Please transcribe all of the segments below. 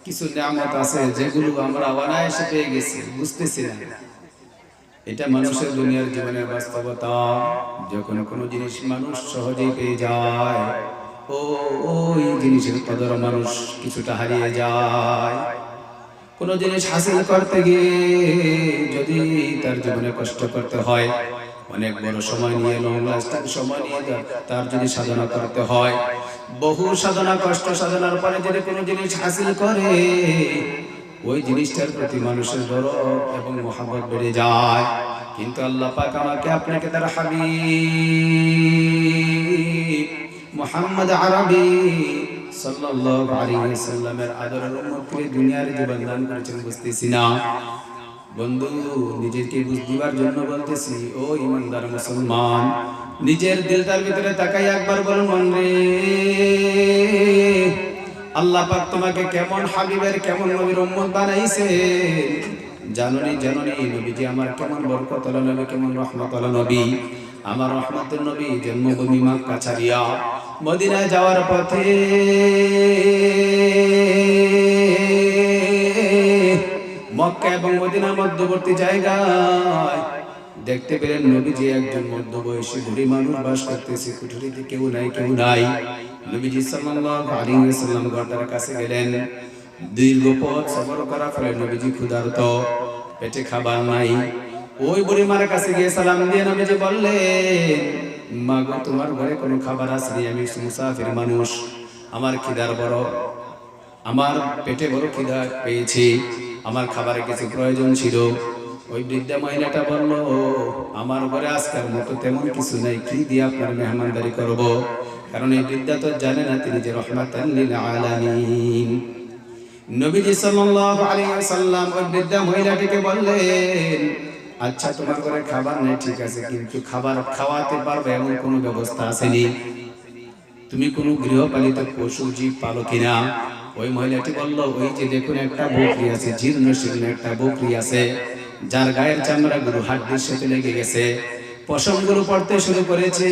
কিছু নিয়ামত আছে যেগুলো আমরা অনায়াসে পেয়ে গেছি, বুঝতেছি না। এটা মানুষের দুনিয়ার জীবনের বাস্তবতা। যখন কোনো জিনিস মানুষ সহজেই পেয়ে যায়, ওই জিনিসের কদর মানুষ কিছুটা হারিয়ে যায়। কোনো জিনিস হাসিল করতে গিয়ে যদি তার জীবনে কষ্ট করতে হয়, অনেক বড় সময় নিয়ে, লং লাস্টিং সময় নিয়ে তার যদি সাধনা করতে হয়, বহু সাধনা কষ্ট সাধনার পরে যদি কোনো জিনিস হাসিল করে, ওই জিনিসটার প্রতি মানুষের দরদ এবং মহব্বত বেড়ে যায়। কিন্তু আল্লাহ পাক আমাকে আপনাকে তার হাবিব মুহাম্মদ আরবি সাল্লাল্লাহু আলাইহি ওয়াসাল্লামের আদরের উম্মতকে দুনিয়ার জীবন দান করেছেন, বুঝতেছি না। বন্ধু, নিজেকে বুঝবার জন্য বলতেছি, ও ইমানদার মুসলমান, নিজের দিলটার ভিতরে তাকাই একবার বলুন, মন রে, আল্লাহ পাক তোমাকে কেমন হাবিবের কেমন নবীর উম্মত বানাইছে। জানুনি নবীজি আমার কেমন বরকতওয়ালা নবী, কেমন রহমতওয়ালা নবী। আমার রহমতের নবী জন্মভূমি মক্কা ছাড়িয়া মদিনায় যাওয়ার পথে মক্কা এবং মদিনার মধ্যবর্তী জায়গায় দেখতে পেলেন নবীজি একজন মধ্যবয়সী বুড়ি মানুষ বাস করতেছে। কুঠুরিতে কেউ নাই। নবীজি সাল্লাল্লাহু আলাইহি ওয়াসাল্লাম ঘরটার কাছে গেলেন। দীর্ঘ পথ সফর করার ফলে নবীজি ক্ষুধার্ত, পেটে খাবার নাই। ওই বুড়ি মার কাছে গিয়ে সালাম দিয়ে নবীজি বললেন, মা গো, তোমার ঘরে কোনো খাবার আছে? আমি মুসাফির মানুষ, আমার খিদার বড়, আমার পেটে বড় খিদা পেয়েছি, আমার খাবারের কিছু প্রয়োজন ছিল। ওই বৃদ্ধা মহিলাটা বলল, আমার ঘরে আজকের মতো তেমন কিছু নাই, কি দিয়ে আপনার মেহমানদারি করব? কারণ এই বৃদ্ধা তো জানে না তিনি যে রহমাতান লিল আলামিন। নবীজি সাল্লাল্লাহু আলাইহি ওয়াসাল্লাম ওই বৃদ্ধা মহিলাটিকে বললেন, আচ্ছা তোমার ঘরে খাবার নেই, ঠিক আছে, কিন্তু খাবার খাওয়াতে পারবে এমন কোনো ব্যবস্থা আসেনি? তুমি কোনো গৃহপালিত পশু জীব পালো কিনা? ওই মহিলাটি বলল, ওই যে দেখুন একটা বকরি আছে, জীর্ণ শীর্ণ একটা বকরি আছে, যার গায়ের চামড়াগুলো হাড্ডির সাথে লেগে গেছে, পশমগুলো পড়তে শুরু করেছে,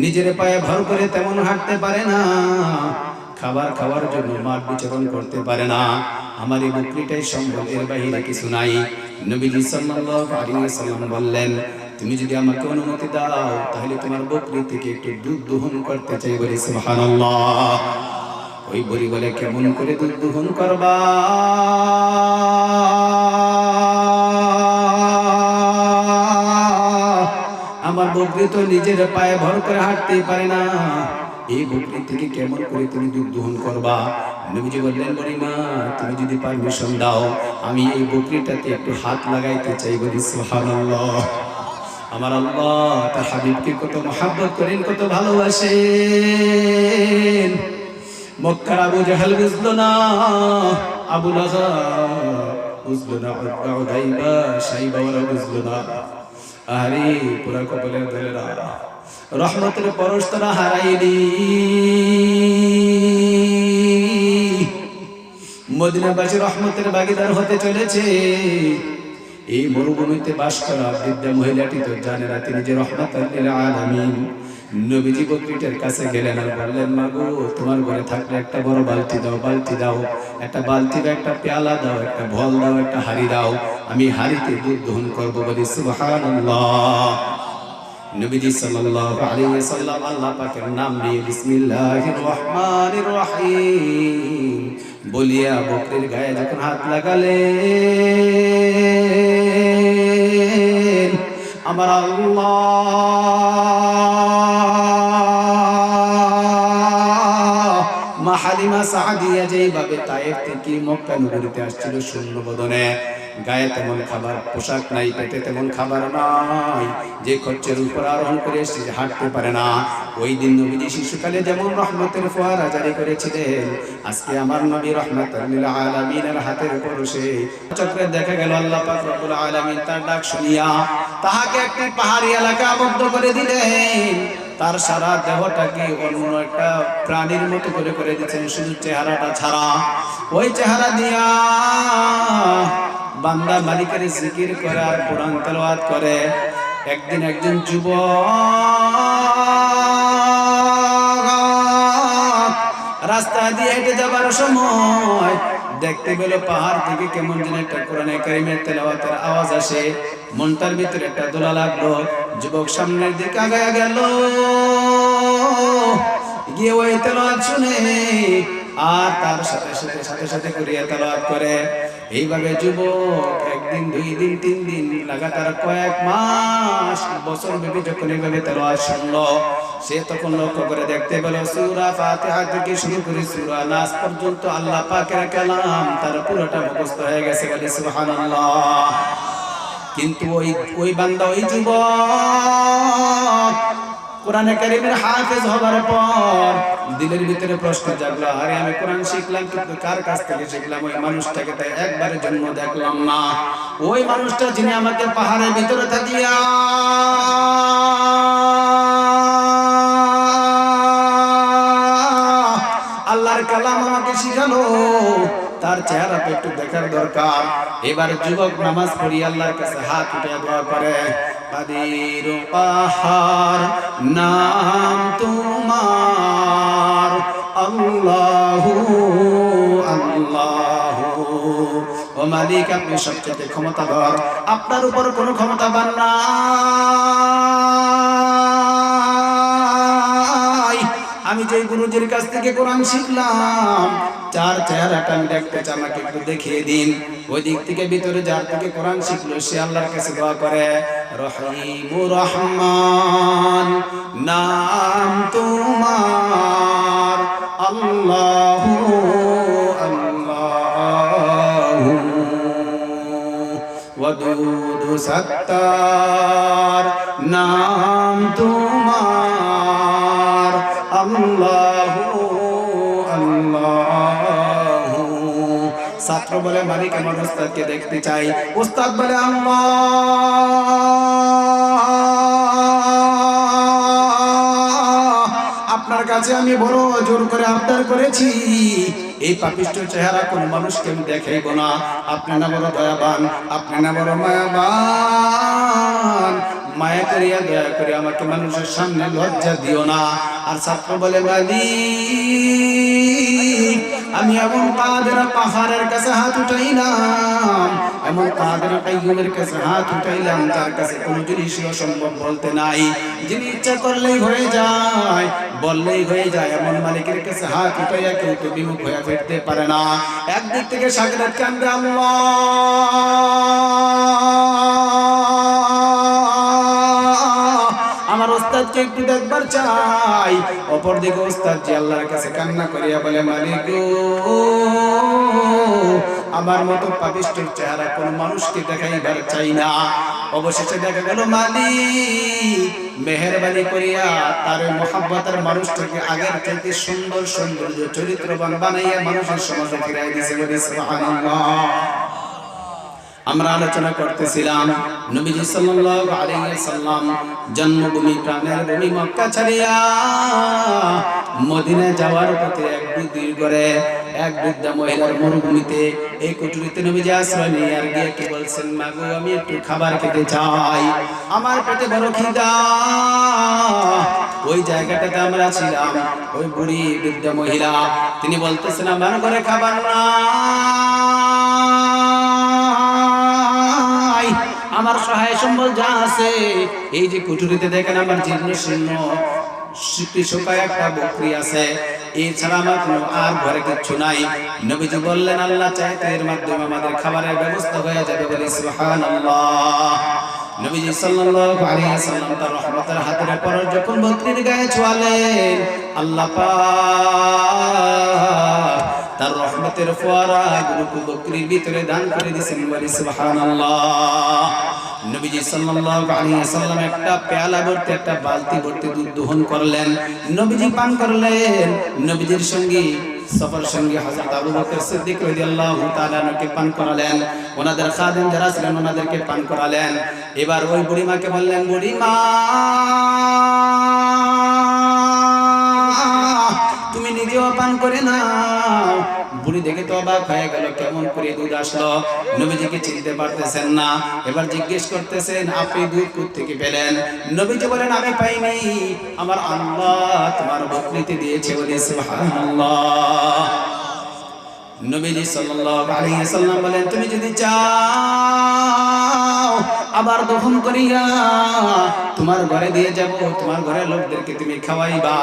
নিজের পায়ে ভর করে তেমন হাঁটতে পারে না, খাবার খাওয়ার জন্য মাঠ বিচরণ করতে পারে না। আমার এই বকরিটাই সম্বল, এর বাইরে কিছু নাই। নবীজি সাল্লাল্লাহু আলাইহি ওয়াসাল্লাম বললেন, তুমি যদি আমাকে অনুমতি দাও তাহলে তোমার বকরি থেকে একটু দুধ দহন করতে চাই। বলি সুবহানাল্লাহ। ওই বুড়ি বলে, কেমন করে দুধ দহন করবা? আমার বকরি তো নিজের পায়ে ভর করে হাঁটতেই পারে না, এই বকরি থেকে কেমন করে তুমি দুধ দহন করবা? নবীজি বললেন, বুড়িমা, তুমি যদি পারমিশন দাও আমি এই বকরিটাতে একটু হাত লাগাইতে চাই। বলি সুবহানাল্লাহ। আমার আল্লাহ তার হাবিবকে কত মহব্বত করেন, কত ভালোবাসেন। মক্কার আবু জাহেল বুঝলো না, আবু লাহাব বুঝলো না, উতাইবা সাইবা ওরা বুঝলো না। আরে পুরা কপালের দলেরা, রহমতের পরশ তারা হারাইনি। মদিনাবাসী রহমতের ভাগীদার হতে চলেছে। এই মরুভূমিতে বাস করা বৃদ্ধা মহিলাটি তো জানে না তিনি যে রহমাতুল লিল আলামিন। নবীজি বকরিটার কাছে গেলেন আর বললেন, মা গো, তোমার ঘরে থাকলে একটা বড় বালতি দাও, একটা বালতি বা একটা পেয়ালা দাও, একটা ভল দাও, একটা হাড়ি দাও, আমি হাড়িতে দুধ দহন করবো। বলি সুবহানাল্লাহ। নবীজি সাল্লাল্লাহু আলাইহি ওয়াসাল্লাম আল্লাহ পাকের নাম নিয়ে বিসমিল্লাহির রহমানির রহিম বলিয়া বকরির গায়ে যখন হাত লাগালেন, আমার আল্লাহ মা হালিমা সাদিয়া যেইভাবে তায়েফ থেকে মক্কা নগরীতে আসছিল শূন্য বদনে, গায়ে তেমন খাবার, পোশাক নাই, পেটে তেমন খাবার নাই, যে খচ্চের উপর আরোহণ করে এসেছে, হাঁটতে পারে না। ওই দিন নবীজি শিশুকালে যেমন রহমতের ফোয়ারা জারি করেছিলেন, আজকে আমার নবী রহমাতুল লিল আলামিনের হাতের পরশে চক্রে দেখা গেল আল্লাহ পাক রব্বুল আলামিন তার ডাক শুনিয়া তাহাকে একটি পাহাড়ি এলাকা আবদ্ধ করে দিলেন। তার সারা দেহটাকে অন্য একটা প্রাণীর মতো করে দিচ্ছেন, শুধু চেহারাটা ছাড়া। ওই চেহারা দিয়া বান্দা মালিকের জিকির করে আর কোরআন তেলাওয়াত করে। একদিন একজন যুবক রাস্তা দিয়ে হেঁটে যাবার সময় দেখতে পেল পাহাড় থেকে কেমন যেন একটা কোরআনে কারিমের তেলাওয়াতের আওয়াজ আসে। মনটার ভিতরে একটা দোলা লাগলো। যুবক সামনের দিকে আগায়া গেল, গিয়ে ওই তেলাওয়াত শুনে আর তার সাথে সাথে করিয়া তেলাওয়াত করে। এইভাবে যুবক একদিন, 2 দিন, 3 দিন লাগাতার কয়েক মাস, বছর ব্যাপী যখন এইভাবে তেলাওয়াত শুনলো, সে তখন লক্ষ্য করে দেখতে পেল সূরা ফাতিহা থেকে শুরু করে সূরা নাস পর্যন্ত আল্লাহ পাকের কালাম তার পুরোটা মুখস্থ হয়ে গেছে। বলি সুবহানাল্লাহ। কিন্তু ওই বান্দা, ওই যুবক কোরআনে কারীমের হাফেজ হবার পর দিলের ভিতরে প্রশ্ন জাগলো, আরে আমি কোরআন শিখলাম কিন্তু কার কাছ থেকে শিখলাম? ওই মানুষটাকে তাই একবারের জন্য দেখলাম না। ওই মানুষটা যিনি আমাকে পাহাড়ের ভিতরে থাকিয়া আল্লাহর কালাম আমাকে শিখালো, তার চেহারাটা একটু দেখার দরকার। এবার যুবক নামাজ পড়ি আল্লাহর কাছে হাত উঠে দোয়া করে, কাদির পাহাড় নাম তোমার, আল্লাহু আল্লাহু। ও মালিক, আপনি সবচেয়ে ক্ষমতাধর, আপনার উপর কোনো ক্ষমতাবান নাই। আমি যে গুরুজির কাছ থেকে কোরআন শিখলাম, চার চেহারাটা আমি দেখতে চাই, আমাকে একটু দেখিয়ে দিন। ওই দিক থেকে ভিতরে যার থেকে কোরআন শিখলো সে আল্লাহর কাছে দোয়া করে, রহিমুর রহমান নাম তোমার, আল্লাহু আল্লাহু। ওয়াদুদ সত্তার নাম তোমার, আল্লাহু আল্লাহু। ছাত্র বলে, মালিক আমার উস্তাদকে দেখতে চাই। উস্তাদ বলে, আল্লাহ। আপনার কাছে আমি বড় জোর করে আবদার করেছি, এই পাপিষ্ঠ চেহারা কোন মানুষকে আমি দেখাইব না। আপনি না বড় দয়াবান, আপনি না বড় মায়াবান, মায়া করিয়া দয়া করে আমাকে মানুষের সামনে লজ্জা দিও না। আর ছাত্র বলে, মালিক আমি এমন কাদের পাহাড়ের কাছে হাত উঠাইলাম, এমন কাদের কাইয়ুমের কাছে হাত উঠাইলাম, তার কাছে কোনো জিনিসই অসম্ভব বলতে নাই। যিনি ইচ্ছা করলেই হয়ে যায়, বললেই হয়ে যায়, এমন মালিকের কাছে হাত উঠাইয়া কেউ তো বিমুখ হয়ে ফিরতে পারে না। একদিক থেকে সাগরের কান্দে, আল্লাহ আমার ওস্তাদকে একটু দেখবার চাই। অপর দিকে ওস্তাদ জি আল্লাহর কাছে কান্না করিয়া বলে, মালিক আমার মতো পাপিষ্ঠের চেহারা কোন মানুষকে দেখাইবার চাই না। অবশেষে দেখা গেল মালিক মেহেরবানি করিয়া তার মোহাব্বতের মানুষটাকে আগের চাইতে সুন্দর সৌন্দর্য চরিত্রবান বানাইয়া মানুষের সমাজে ফিরাই দিয়েছে। বলি সুবহানাল্লাহ। আমরা আলোচনা করতেছিলাম নবীজি সাল্লাল্লাহু আলাইহি ওয়াসাল্লাম জন্মভূমি প্রাণের ভূমি মক্কা ছাড়িয়া মদিনায় যাওয়ার পথে এক দীর্ঘ করে এক বৃদ্ধা মহিলার মরুভূমিতে এই কুঠুরিতে নবীজি আশ্রয় নিয়ে আর গিয়ে কি বলছেন, মাগো আমি একটু খাবার খেতে চাই, আমার পেটে বড় খিদা। ওই জায়গাটাতে আমরা ছিলাম, ওই বুড়ি বৃদ্ধা মহিলা তিনি বলতেছেন, আমার ঘরে খাবার না, আমার সহায় সম্বল যা আছে এই যে কুঠুরিতে দেখেন আমার জীর্ণ শীর্ণ শুকায় একটা বকরি আছে, এছাড়া আমার কোনো আর ঘরে কিচ্ছু নাই। নবীজি বললেন, আল্লাহ চাইতে এর মাধ্যমে আমাদের খাবারের ব্যবস্থা হয়ে যাবে। বলি সুবহানাল্লাহ। নবীজি সাল্লাল্লাহু আলাইহি ওয়াসাল্লাম তার রহমতের হাতের পর যখন বকরির গায়ে ছোঁয়ালেন, আল্লাহ পাক তার রহমতের ফোয়ারা গুলো বকরির ভিতরে দান করে দিয়েছেন। বলি সুবহানাল্লাহ। নবীজি সাল্লাল্লাহু আলাইহি ওয়াসাল্লাম একটা পেয়ালা ভর্তি, একটা বালতি ভর্তি দুধ দহন করলেন, নবীজি পান করলেন। নবীজির সঙ্গী সফর সঙ্গী হযরত আবু বকর সিদ্দিক রাদিয়াল্লাহু তাআলা কে পান করালেন, ওনাদের খাদেম যারা ছিলেন ওনাদেরকে পান করালেন। এবার ওই বুড়িমাকে বললেন, বুড়িমা তুমি নিজেও পান করে নাও। বুড়ি দেখে তো অবাক হয়ে গেল, কেমন করে দুধ আসলো? নবীজিকে চিনতে পারতেছেন না। এবার জিজ্ঞেস করতেছেন, আপনি দুধ কোথা থেকে পেলেন? নবীজি বলেন, আমি পাইনি, আমার আল্লাহ তোমার বকরিতে দিয়েছে। বলি সুবহানাল্লাহ। নবীজি সাল্লাল্লাহু আলাইহি ওয়াসাল্লাম বলেন, তুমি যদি চাও আবার দহন করিয়া তোমার ঘরে দিয়ে যাব, তোমার ঘরের লোকদেরকে তুমি খাওয়াইবা।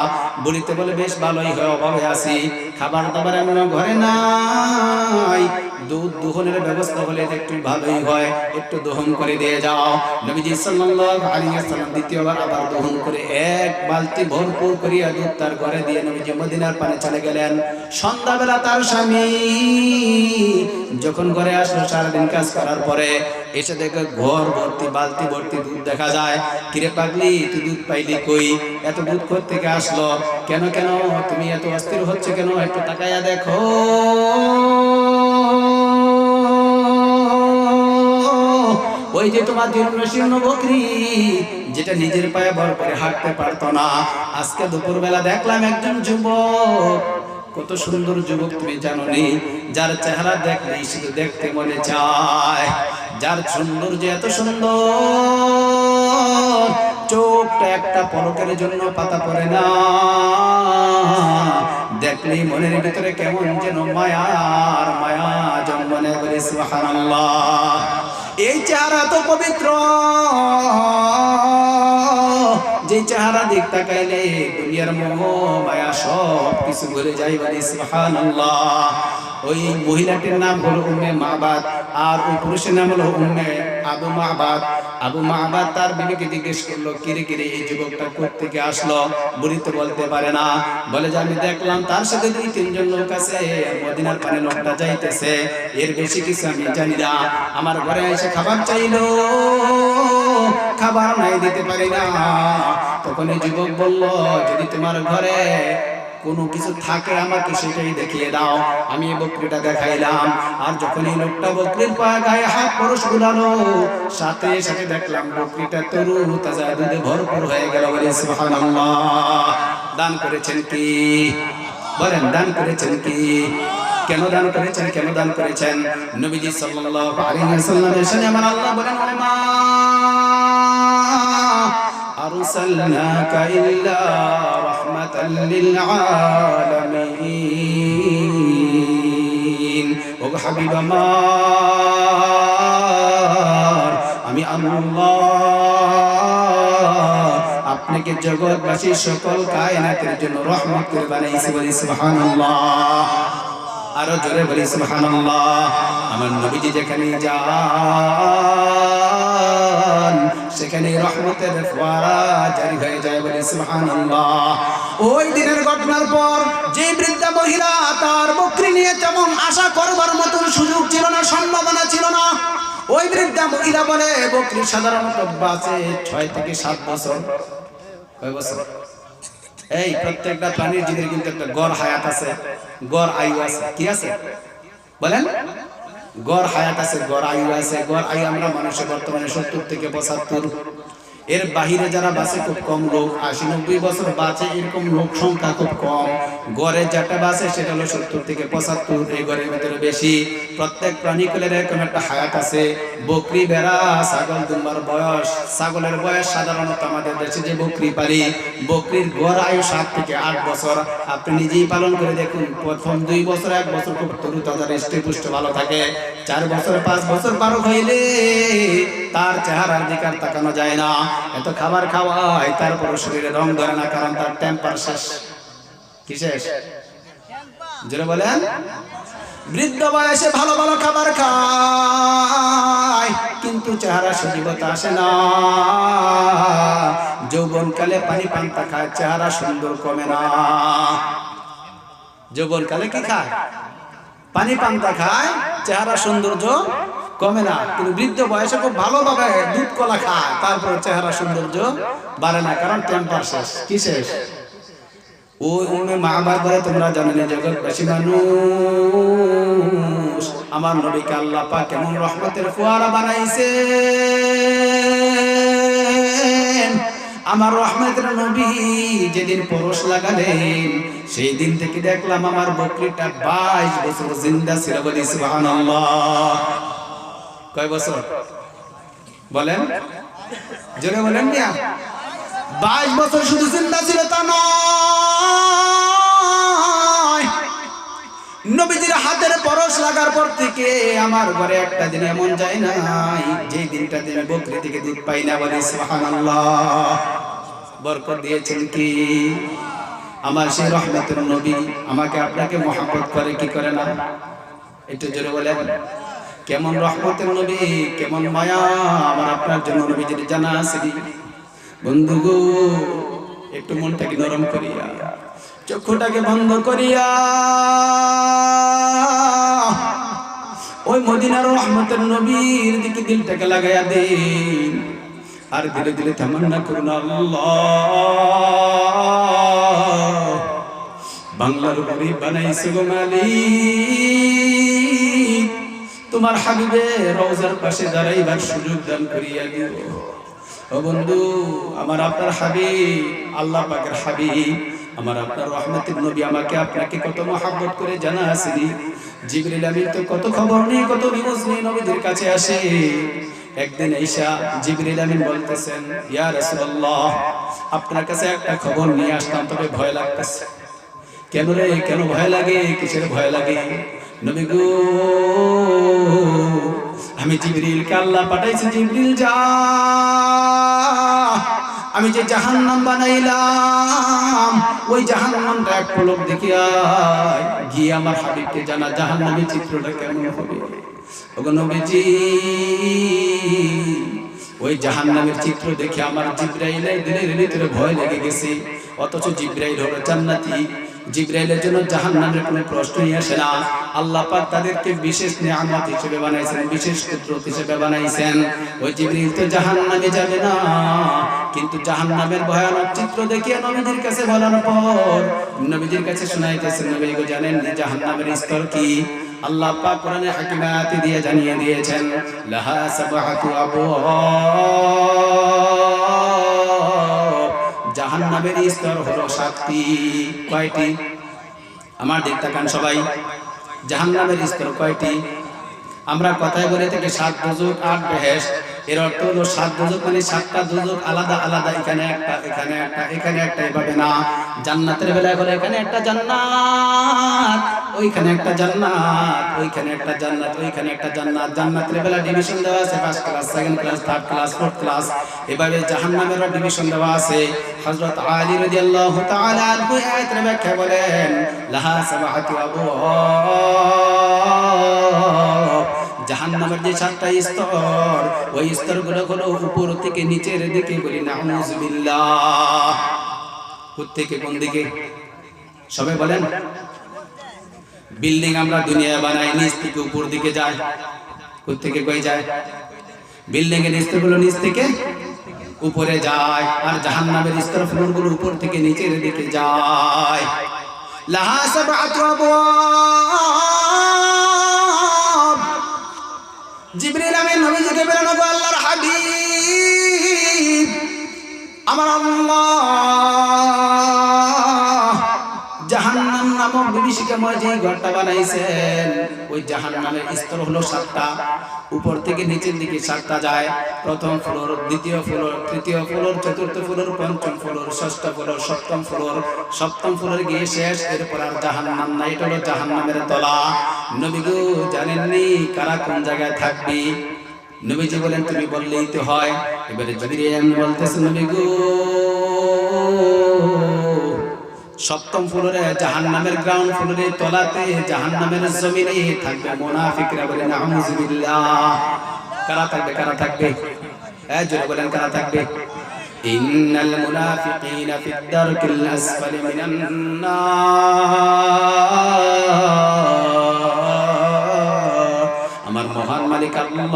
বলিতে বলে, বেশ ভালোই হয়, অভাবে আছি, খাবার দাবার এমন ঘরে নাই, দুধ দহনের ব্যবস্থা হলে একটু ভালোই হয়, একটু দহন করে দিয়ে যাও। নবীজি সাল্লাল্লাহু আলাইহি ওয়াসাল্লাম দ্বিতীয়বার আবার দহন করে এক বালতি ভরপুর করিয়া দুধ তার ঘরে দিয়ে নবীজি মদিনার পানে চলে গেলেন। সন্ধ্যাবেলা তার স্বামী যখন ঘরে আসলো সারাদিন কাজ করার পরে, এসে দেখে ঘর ভর্তি বালতি ভর্তি দুধ দেখা যায়। কিরে পাগলি, তুই দুধ পাইলি কই? এত দুধ কোথা থেকে আসলো? কেন কেন তুমি এত অস্থির হচ্ছে কেন? একটু তাকাইয়া দেখো। ওই যে তোমার জীর্ণ বকরি, যেটা নিজের পায়ে ভর করে হাঁটতে পারতো না, আজকে দুপুরবেলা দেখলাম একজন যুবক, কত সুন্দর যুবক তুমি জানো নি, যার চেহারা দেখলেই শুধু দেখতে মনে চায়, যার সৌন্দর্য এত সুন্দর, চোখটা একটা পলকের জন্য পাতা পড়ে না, দেখলেই মনের ভিতরে কেমন যেন মায়ার মায়া জন্মনে। বলে সুবহানাল্লাহ। এই চেহারা তো পবিত্র, যে চেহারা দিক তাকাইলে দুনিয়ার মোহ মায়া সব কিছু ভুলে যাই। বলি সুবহানাল্লাহ। ওই মহিলাটির নাম হলো উম্মে মাবাদ, আর ওই পুরুষের নাম হলো উম্মে আবু মাবাদ। আবু মাবাদ তার বিবিকে জিজ্ঞেস করলো, কিরে কিরে এই যুবকটা কোথা থেকে আসলো? বুড়ি তো বলতে পারে না, বলে যে আমি দেখলাম তার সাথে 2-3 জন লোক আছে, মদিনার পানে লোকটা যাইতেছে, এর বেশি কিছু আমি জানি না। আমার ঘরে এসে খাবার চাইলো, খাবার নাই, দিতে পারি না। তখন এই যুবক বলল, যদি তোমার ঘরে কোনো কিছু থাকে আমাকে সেটাই দেখিয়ে দাও। আমি এই বকরিটা দেখাইলাম, আর যখন এই লোকটা বকরির পা গায়ে হাত পরশ গুলালো, সাথে সাথে দেখলাম বকরিটা তরু তাজা দুধে ভরপুর হয়ে গেল। বলে সুবহানাল্লাহ। দান করেছেন কি? বলেন, দান করেছেন কি? কেন দান করেছেন? কেন দান করেছেন? নবীজি সাল্লাল্লাহু আলাইহি ওয়াসাল্লামের শানে আমার আল্লাহ বলেন, ওমা আরসালনাকা ইল্লা রাহমাতাল লিল আলামিন। ও হাবিব আমার, আমি আল্লাহ আপনাকে জগৎবাসী সকল কায়নাতের জন্য রহমত করে বানাইছি। বলি সুবহানাল্লাহ। আরো জোরে বলি সুবহানাল্লাহ। আমার নবীজি যেখানে যান সেখানে রহমতের ফোয়ারা জারি হয়ে যায়। বলি সুবহানাল্লাহ। ওই দিনের ঘটনার পর যে বৃদ্ধা মহিলা, তার বকরি নিয়ে তেমন আশা করবার মতন সুযোগ ছিল না, সম্ভাবনা ছিল না। ওই বৃদ্ধা মহিলা বলে, বকরি সাধারণত বাঁচে 6 থেকে 7 বছর। কয় বছর? এই প্রত্যেকটা প্রাণীর জীবের কিন্তু একটা গড় হায়াত আছে, গড় আয়ু আছে। কি আছে বলেন? গড় হায়াত আছে, গড় আয়ু আছে। গড় আয়ু আমরা মানুষের বর্তমানে 70 থেকে 75। এর বাহিরে যারা বাঁচে খুব কম লোক, 80-90 বছর বাঁচে, এরকম লোক সংখ্যা খুব কম। গড়ে যেটা বাঁচে সেটা হলো 70 থেকে 75। এই গড়ের ভিতরে বেশি। প্রত্যেক প্রাণীকুলের এরকম একটা হায়াত আছে। বকরি, বেড়া, ছাগল, দুম্বার বয়স, ছাগলের বয়স সাধারণত আমাদের দেশে যে বকরি পালি, বকরির গড় আয়ু 7 থেকে 8 বছর। আপনি নিজেই পালন করে দেখুন, প্রথম 2 বছর 1 বছর খুব তরুতাজা হৃষ্টপুষ্ট ভালো থাকে। 4 বছর 5 বছর পার হইলে তার চেহারার দিকে আর তাকানো যায় না। এত খাবার খাওয়ায়, তারপর শরীরে রং ধরে না, কারণ তার টেম্পার শেষ। কি শেষ? জোরে বলেন। বৃদ্ধ বয়সে ভালো ভালো খাবার খায়, কিন্তু চেহারা সজীবতা আসে না। যৌবনকালে পানি পান্তা খায়, চেহারা সুন্দর কমে না। যৌবনকালে কি খায়? পানি পান্তা খায়, চেহারা সৌন্দর্য কমে না। কিন্তু বৃদ্ধ বয়সে খুব ভালোভাবে দুধ কলা খায়, তারপর চেহারা সৌন্দর্য বাড়ে না, কারণ টেম্পার শেষ। কি শেষ? ওই উম্মে মাবাদ বলে, তোমরা জানো না জগৎবাসী মানুষ, আমার নবীকে আল্লাহ পাক কেমন রহমতের ফোয়ারা বানাইছেন। আমার রহমতের নবী যেদিন পরশ লাগালেন সেই দিন থেকে দেখলাম আমার বকরিটা 22 বছর জিন্দা ছিল। বলি সুবহানাল্লাহ। কয় বছর বলেন, জোরে বলেন মিয়া। 22 বছর শুধু জিন্দা ছিল তা নয়, নবীজির হাতের পরশ লাগার পর থেকে আমার ঘরে একটা দিন এমন যায় নাই যে দিনটা দিনে বকরি থেকে দুধ পাই না। বলি সুবহানাল্লাহ। বরকত দিয়েছেন কি আমার সেই রহমতের নবী। আমাকে আপনাকে মহব্বত করে কি করে না? একটু জোরে বলেন, কেমন রহমতের নবী, কেমন মায়া আমার আপনার জন্য নবীজির জানা আছে। বন্ধু গো, একটু মনটাকে নরম করিয়া, চক্ষুটাকে বন্ধ করিয়া ওই মদিনার রহমতের নবীর দিকে দিলটাকে লাগাইয়া দিন, আর ধীরে ধীরে তামান্না করুন, আল্লাহ বাংলার গরিব বানাইছে গো মালিক, তোমার হাবিবের রওজার পাশে দাঁড়াইবার সুযোগ দান করিয়া দিও। ও বন্ধু, আমার আপনার হাবিব, আল্লাহ পাকের হাবিব, আমার আপনার রহমতের নবী আমাকে আপনাকে কত মহব্বত করে জানা আছে। জিবরিল আমিন তো কত খবর নিয়ে, কত নিউজ নিয়ে নবীদের কাছে আসে। একদিন ঈশা জিবরিল আমিন বলতেছেন, ইয়া রাসূলুল্লাহ, আপনার কাছে একটা খবর নিয়ে আসতাম, তবে ভয় লাগতেছে। কেন রে, কেন ভয় লাগে? কিসের ভয় লাগে? নবী গো, আমি জিবরিলকে আল্লাহ পাঠাইছি, জিবরিল যা, আমি যে জাহান্নাম বানাইলাম ওই জাহান্নামটা এক পলক দেখিয়া গিয়ে আমার হাবিবকে জানা জাহান্নামের চিত্রটা কেমন হবে। ওগো নবীজি, ওই জাহান্নামের চিত্র দেখে আমার জিবরাইলের দিলের ভিতরে ভয় লেগে গেছে। অথচ জিবরাইল হলো জান্নাতি, জিবরাইলের জন্য জাহান্নামের কোনো প্রশ্নই আসে না। আল্লাহ পাক তাদেরকে বিশেষ নিয়ামত হিসেবে বানাইছেন, বিশেষ কুদরত হিসেবে বানাইছেন। ওই জিবরাইল তো জাহান্নামে যাবে না, কিন্তু জাহান্নামের ভয়ানক চিত্র দেখিয়ে নবীজির কাছে বলার পর নবীজির কাছে শোনাইতেছেন, নবী গো জানেন জাহান্নামের স্তর কি? আল্লাহ পাক কোরআনে হাকিমাত দিয়ে জানিয়ে দিয়েছেন, লাহা সাবআতু আবওয়াব, জাহান্নামের স্তর হলো 7টি। কয়টি? আমার দিক তাকান সবাই, জাহান্নামের স্তর কয়টি? আমরা কথায় বলে থেকে 7 দোজখ 8 বেহেশত, এর অর্থ হলো 7 দোজখ মানে 7টা দোজখ আলাদা আলাদা, এখানে একটা, এখানে একটা, এখানে একটা, এভাবে না। জান্নাতের বেলায় বলে এখানে একটা জান্নাত, ওইখানে একটা জান্নাত, ওইখানে একটা জান্নাত, ওইখানে একটা জান্নাত। জান্নাতের বেলা ডিভিশন দেওয়া আছে, first class, second class, third class, fourth class. এভাবে জাহান্নামেরও ডিভিশন দেওয়া আছে। হযরত আলী রাদিয়াল্লাহু তাআলা আনহু আয়াতের ব্যাখ্যা বলেন, লাহা সাবআতু আবওয়াব, জাহান্নামের যে 7টা স্তর, ওই স্তরগুলো হলো উপর থেকে নিচের দিকে। বলি নাউযুবিল্লাহ। কোথা থেকে কোন দিকে? সবাই বলেন। বিল্ডিং আমরা দুনিয়া বানাই, নিচ থেকে উপর দিকে যায়। কোথা থেকে কই যায়? বিল্ডিং এর স্তরগুলো নিচ থেকে উপরে যায়, আর জাহান্নামের স্তর ফ্লোরগুলো উপর থেকে নিচের দিকে যায়। লাহা সাবআতু আবওয়াব। জিবরিল আমিন নবীজিকে বলেন, ওগো আল্লাহর হাবিব, আমার আল্লাহ জাহান্নাম নামক বিভীষিকাময় যে ঘরটা বানাইছেন, ওই জাহান্নামের স্তর হলো 7টা। উপর থেকে নিচের দিকে 7টা যায়। প্রথম ফ্লোর, দ্বিতীয় ফ্লোর, তৃতীয় ফ্লোর, চতুর্থ ফ্লোর, পঞ্চম ফ্লোর, ষষ্ঠ ফ্লোর, সপ্তম ফ্লোর। সপ্তম ফ্লোরে গিয়ে শেষ, এরপর আর জাহান্নাম নাই। এটা হলো জাহান্নামের তলা। নবী গো জানেননি কারা কোন জায়গায় থাকবে? নবীজি বলেন, তুমি বললেই তো হয়। এবারে জিবরিল বলতেছে, নবী গো, সপ্তম ফ্লোরে জাহান্নামের গ্রাউন্ড ফ্লোরে তলাতে জাহান্নামের জমিনে থাকবে মুনাফিকরা। বলে নাউযুবিল্লাহ। কারা থাকবে? কারা থাকবে? হ্যাঁ জোরে বলেন, কারা থাকবে? ইন্নাল মুনাফিকিনা ফিদ দারকিল আসফালি মিনান নার। আমার মহান মালিক আল্লাহ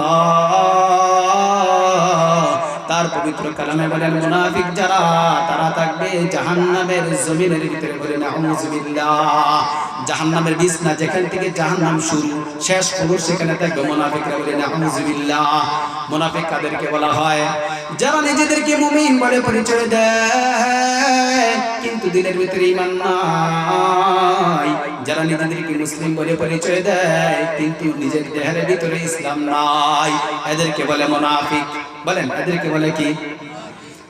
তার পবিত্র কালামে বলেন মুনাফিক যারা তারা থাকবে জাহান্নামের জমিনের ভিতরে, বলেন আউযুবিল্লাহ। জাহান্নামের বিছনা যেখান থেকে জাহান্নাম শুরু শেষ হলো সেখানে থাকবে মুনাফিকরা, বলেন আউযুবিল্লাহ। মুনাফিক কাদেরকে বলা হয়? যারা নিজেদেরকে মুমিন বলে পরিচয় দেয় কিন্তু দিলের ভিতরে ঈমান নাই, যারা নিজেদেরকে মুসলিম বলে পরিচয় দেয় কিন্তু নিজের দেহের ভিতরে ইসলাম নাই, এদেরকে বলে মুনাফিক। বলেন এদেরকে বলে কি?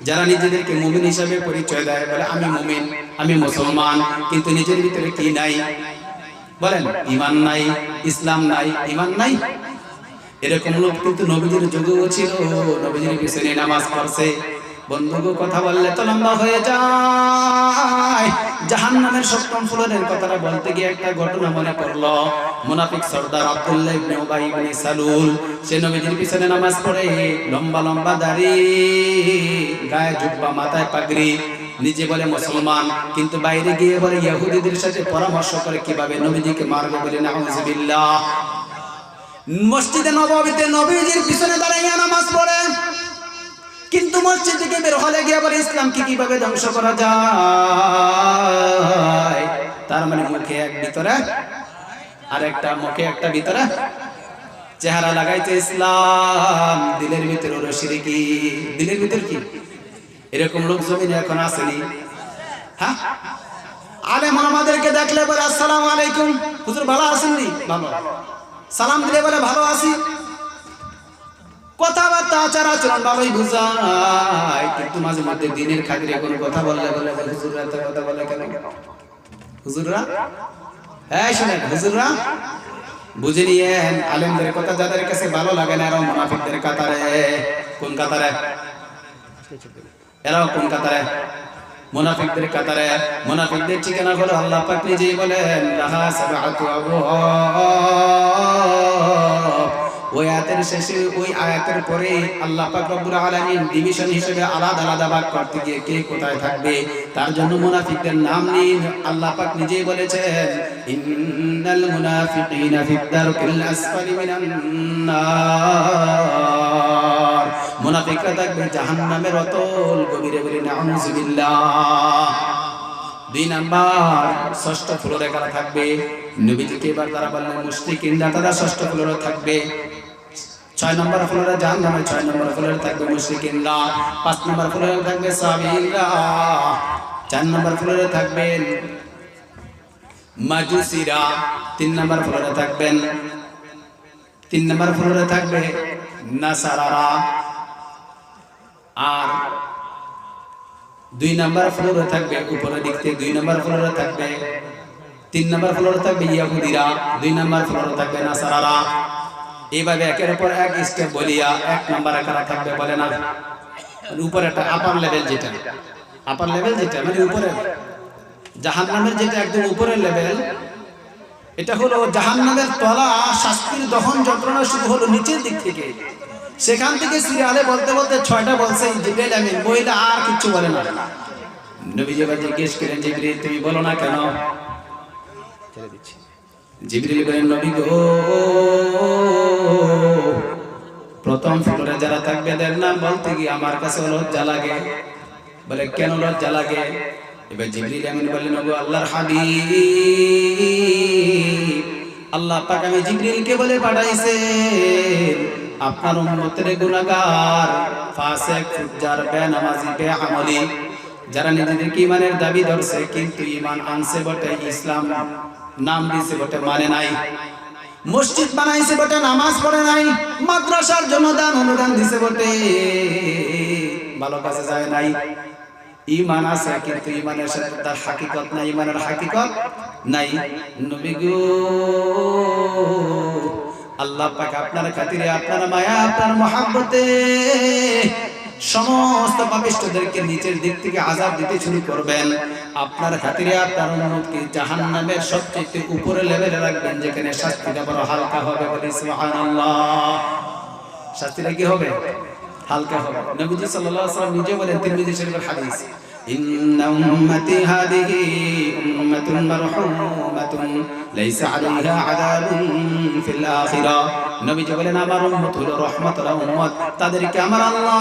যারা নিজেদেরকে মুমিন হিসেবে পরিচয় দেয়, বলে আমি মুমিন, আমি মুসলমান, কিন্তু নিজের ভিতরে কি নাই? বলেন ঈমান নাই, ইসলাম নাই, ঈমান নাই। এরকম লোক কিন্তু নবীজির যুগেও ছিল। নবীজির পিছনে নামাজ পড়ছে। বন্ধুগো কথা বললে তো লম্বা হয়ে যায়। জাহান্নামের সপ্তম ফ্লোরের কথাটা বলতে গিয়ে একটা ঘটনা মনে পড়লো। মুনাফিক সর্দার আব্দুল্লাহ ইবনে উবাই ইবনে সালুল সে নবীজির পিছনে নামাজ পড়ে, লম্বা লম্বা দাড়ি, গায়ে জুব্বা, মাথায় পাগড়ি, নিজে বলে মুসলমান কিন্তু বাইরে গিয়ে বলে ইহুদিদের সাথে পরামর্শ করে কিভাবে নবীজিকে মারবে, বলে নাউযুবিল্লাহ। মসজিদে নববীতে নবীজির পিছনে দাঁড়িয়ে নামাজ পড়ে, কিন্তু মসজিদ থেকে বের হলে গিয়ে বলে ইসলামকে কিভাবে ধ্বংস করা যায়। তার মানে মুখে এক ভিতরে আর একটা, মুখে একটা ভিতরে, চেহারা লাগাইছে ইসলাম, দিলের ভিতরে হলো শিরকি। দিলের ভিতর কি? এরকম লোক জমিনে এখন আসেনি? হ্যাঁ, আলেম আমাদেরকে দেখলে বলে আসসালামু আলাইকুম, হুজুর ভালো আছেননি? ভালো। সালাম দিলে বলে ভালো আছি। কথাবার্তা আচার আচরণ ভালোই বুঝায়, কিন্তু মাঝে মধ্যে দিনের খাতিরে কোনো কথা বললে বলে হুজুররা এত কথা বলে কেন? হুজুররা, হ্যাঁ শুনেন, হুজুররা বুঝে নিয়েন আলেমদের কথা যাদের কাছে ভালো লাগে না এরাও মুনাফিকদের কাতারে। কোন কাতারে? এরাও কোন কাতারে? মুনাফিকদের কাতারে। মুনাফিকদের ঠিকানা হলো আল্লাহ পাক নিজেই বলেন লাহা সাবআতু আবওয়াব। ওই আয়াতের শেষে, ওই আয়াতের পরে আল্লাহ পাক রব্বুল আলামিন ডিভিশন হিসেবে আলাদা আলাদা ভাগ করতে গিয়ে কে কোথায় থাকবে তার জন্য মুনাফিকদের নাম নিয়ে আল্লাহ পাক নিজেই বলেছেন ইন্নাল মুনাফিকিনা ফিদ দারকিল আসফালি মিনান নার। মুনাফিকরা থাকবে জাহান্নামের অতল গভীরে, বলে নাউযুবিল্লাহ। 2 নাম্বার ষষ্ঠ ফ্লোরে কারা থাকবে? নবীজিকে এবার তারা বললেন মুশরিকিনরা, তারা ষষ্ঠ ফ্লোরে থাকবে। 6 নম্বর ফ্লোরে জাহান্নামে 6 নম্বর ফ্লোরে থাকবে মুশরিকিনরা। 5 নম্বর ফ্লোরে থাকবে সাবিরা। 4 নম্বর ফ্লোরে থাকবেন মাজুসিরা। 3 নম্বর ফ্লোরে থাকবেন 3 নম্বর ফ্লোরে থাকবে নাসারারা। আর 2 নম্বর ফ্লোরে থাকবে উপরের দিক থেকে 2 নম্বর ফ্লোরে থাকবে 3 নম্বর ফ্লোরে থাকবে ইহুদিরা। 2 নম্বর ফ্লোরে থাকবে নাসারারা। এইভাবে একের উপর এক স্টেপ বলিয়া 1 নম্বরে কারা থাকবে বলে না? উপরে একটা আপার লেভেল, যেটা আপার লেভেল, যেটা মানে উপরে জাহান্নামের যেটা একদম উপরের লেভেল, এটা হলো জাহান্নামের তলা। শাস্তির দহন যন্ত্রণা শুরু হলো নিচের দিক থেকে। সেখান থেকে সিরিয়ালে বলতে বলতে 6টা বলছে জিবরাইল আমিন, বইটা আর কিছু বলে না। নবীজি জিজ্ঞেস করেন জিবরাইল তুমি বলো না কেন? ছেড়ে দিচ্ছি। জিবরাইল বলেন নবী গো, প্রথম ফ্লোরে যারা থাকবে এদের নাম বলতে গিয়ে আমার কাছে লজ্জা লাগে। বলে কেন লজ্জা লাগে? এবার জিবরাইল আমিন বললেন ওগো আল্লাহর হাবিব, আল্লাহ পাক আমি জিবরাইলকে বলে পাঠাইছেন আপনার উম্মতের গুনাহগার, ফাসিক, ফুজ্জার, বেনামাজি, বেআমলি, যারা নিজেদেরকে ঈমানের দাবি ধরছে কিন্তু ঈমান আনছে বটে, ইসলাম নাম দিয়েছে বটে মানে নাই, মসজিদ বানাইছে বটে নামাজ পড়ে নাই, মাদ্রাসার জন্য দান অনুদান দিছে বটে ভালো কাজে যায় নাই, ঈমান আছে কিন্তু ঈমানের সাথে তার হাকিকত নাই, ঈমানের হাকিকত নাই। নবী গো আল্লাহ পাক আপনার খাতিরে, আপনার মায়া, আপনার মহব্বতে সমস্ত পাপিষ্ঠদেরকে নিচের দিক থেকে আযাব দিতে শুরু করবেন। আপনার খাতিরে আপনার উম্মতকে জাহান্নামের সবচেয়ে উপরে লেভেলে রাখবেন, যেখানে শাস্তিটা বড় হালকা হবে। বলি সুবহানাল্লাহ। শাস্তিটা কি হবে? হালকা হবে। নবীজি সাল্লাল্লাহু আলাইহি ওয়াসাল্লাম নিজে বলেন, তিরমিজি শরীফের হাদিস, ইন্না উম্মতি হাদিহি উম্মাতুন মারহুমাতুন উম্মাতুন লাইসা আলাইহা আযাবুন ফিল আখিরা। নবীজি বলেন আমার উম্মত হলো রহমতের উম্মত, তাদেরকে আমার আল্লাহ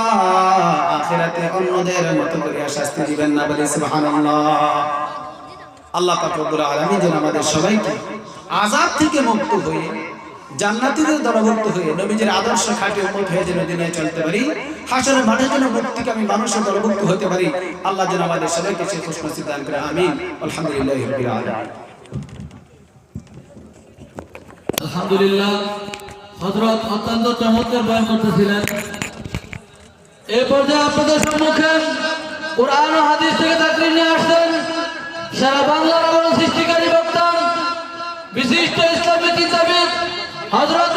আখিরাতে অন্যদের মতো করে শাস্তি দিবেন না। বলে সুবহানাল্লাহ। আল্লাহ পাক রব্বুল আলামিন যেন আমাদের সবাইকে আযাব থেকে মুক্ত হয়ে জান্নাতীদের দলভুক্ত হয়ে নবীজির আদর্শ খাঁটি উম্মত হয়ে যেন দুনিয়ায় চলতে পারি, হাসরের মাঠে যেন মুক্তিকামী মানুষের দলভুক্ত হতে পারি। আল্লাহ যেন আমাদের সবাইকে সেই খুশনসিব দান করে। আমিন। আলহামদুলিল্লাহি রাব্বিল আলামিন। আলহামদুলিল্লাহ, হযরত অত্যন্ত চমৎকার বয়ান করতেছিলেন। এই পর্যায়ে আপনাদের সম্মুখে কুরআন ও হাদিস থেকে তাকরীর নিয়ে আসছেন সারা বাংলার আলোড়ন সৃষ্টিকারী বক্তা, বিশিষ্ট ইসলামী চিন্তাবিদ হযরত